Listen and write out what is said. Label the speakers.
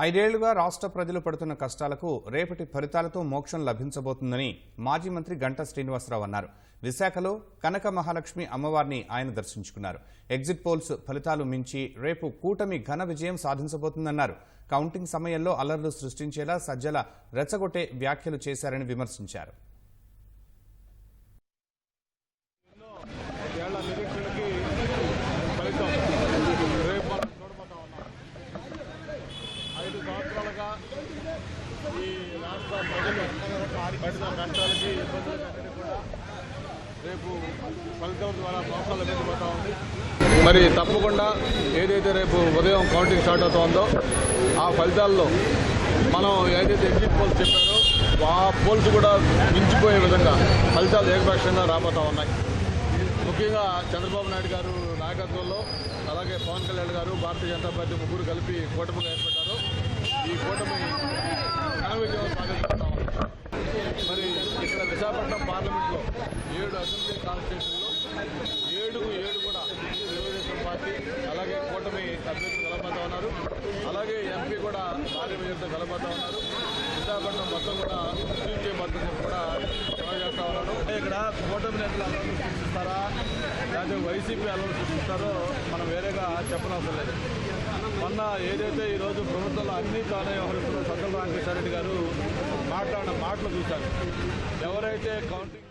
Speaker 1: ఐదేళ్లుగా రాష్ట్ర ప్రజలు పడుతున్న కష్టాలకు రేపటి ఫలితాలతో మోక్షం లభించబోతుందని మాజీ మంత్రి గంటా శ్రీనివాసరావు అన్నారు. విశాఖలో కనక మహాలక్ష్మి అమ్మవారిని ఆయన దర్శించుకున్నారు. ఎగ్జిట్ పోల్స్ ఫలితాలు మించి రేపు కూటమి ఘన విజయం సాధించబోతుందన్నారు. కౌంటింగ్ సమయంలో అల్లర్లు సృష్టించేలా సజ్జల రెచ్చగొట్టే వ్యాఖ్యలు చేశారని విమర్శించారు.
Speaker 2: ఈ రాష్ట్ర ప్రజలు పడిన కష్టాలకి ఇబ్బందులకి కూడా రేపు ఫలితం ద్వారా మోసాలు లభించబోతా ఉంది. మరి తప్పకుండా ఏదైతే రేపు ఉదయం కౌంటింగ్ స్టార్ట్ అవుతుందో ఆ ఫలితాల్లో మనం ఏదైతే ఎగ్జిట్ పోల్స్ చెప్పారో ఆ పోల్స్ కూడా మించిపోయే విధంగా ఫలితాలు ఏకపక్షంగా రాబోతూ ఉన్నాయి. ముఖ్యంగా చంద్రబాబు నాయుడు గారు నాయకత్వంలో అలాగే పవన్ కళ్యాణ్ గారు భారతీయ జనతా పార్టీ ముగ్గురు కలిపి కూటమిగా ఏర్పడ్డారు. ఈ కూటమి ఘన విజయం సాధిస్తున్నాం. మరి ఇక్కడ విశాఖపట్నం పార్లమెంట్లో 7 అసెంబ్లీ కాన్స్టిట్యూషన్లో 7 కూడా తెలుగుదేశం పార్టీ అలాగే కూటమి అభ్యర్థులు కలబోతా ఉన్నారు. అలాగే ఎంపీ కూడా భారీ విజయంతో కలబోతా ఉన్నారు. విశాఖపట్నం మొత్తం కూడా సూచే మద్దతు కూడా చేస్తా ఉన్నారు. ఇక్కడ కూటమి నేతలు అలవాటు సృష్టిస్తారా లేకపోతే వైసీపీ అలవాటు సృష్టిస్తారో మనం వేరేగా చెప్పనవసరం లేదు. మొన్న ఏదైతే ఈరోజు ప్రభుత్వంలో అన్ని తానే వ్యవహరిస్తున్న సజ్జల రామకృష్ణారెడ్డి గారు మాట్లాడిన మాటలు చూశారు. ఎవరైతే కౌంటింగ్